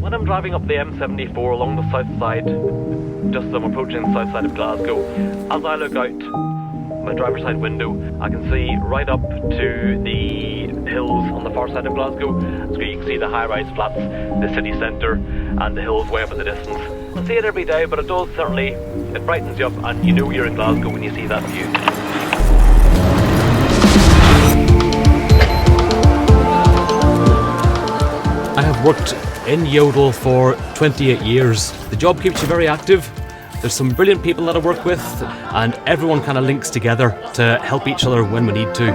When I'm driving up the M74 along the south side, just as I'm approaching the south side of Glasgow, as I look out my driver's side window, I can see right up to the hills on the far side of Glasgow. So you can see the high-rise flats, the city centre, and the hills way up in the distance. I see it every day, but it does certainly, it brightens you up, and you know you're in Glasgow when you see that view. I have worked in Yodel for 28 years. The job keeps you very active. There's some brilliant people that I work with, and everyone kind of links together to help each other when we need to.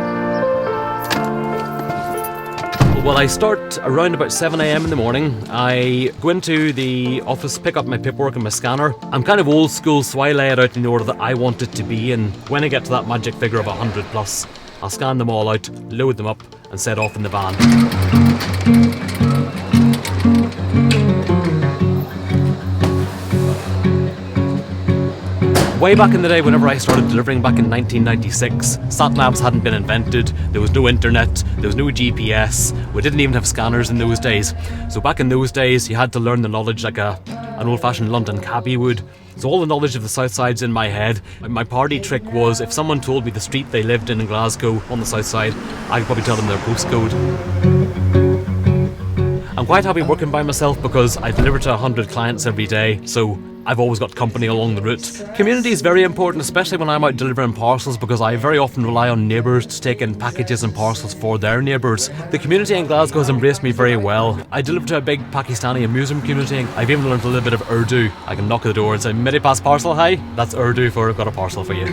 Well, I start around about 7 AM in the morning. I go into the office, pick up my paperwork and my scanner. I'm kind of old school, so I lay it out in the order that I want it to be, and when I get to that magic figure of 100 plus, I'll scan them all out, load them up, and set off in the van. Way back in the day, whenever I started delivering back in 1996, sat-navs hadn't been invented, there was no internet, there was no GPS, we didn't even have scanners in those days. So back in those days, you had to learn the knowledge like an old-fashioned London cabbie would. So all the knowledge of the south side's in my head. My party trick was, if someone told me the street they lived in Glasgow on the south side, I could probably tell them their postcode. I'm quite happy working by myself because I deliver to 100 clients every day, so I've always got company along the route. Community is very important, especially when I'm out delivering parcels, because I very often rely on neighbours to take in packages and parcels for their neighbours. The community in Glasgow has embraced me very well. I deliver to a big Pakistani Muslim community. I've even learned a little bit of Urdu. I can knock at the door and say, "Mere paas parcel hai?" That's Urdu for "I've got a parcel for you."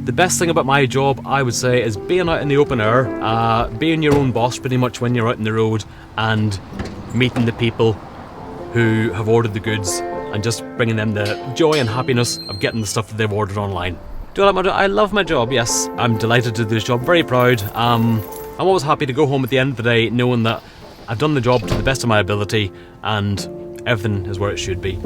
The best thing about my job, I would say, is being out in the open air, being your own boss pretty much when you're out on the road, and meeting the people who have ordered the goods and just bringing them the joy and happiness of getting the stuff that they've ordered online. Do I like my job? I love my job, yes. I'm delighted to do this job, very proud. I'm always happy to go home at the end of the day knowing that I've done the job to the best of my ability and everything is where it should be.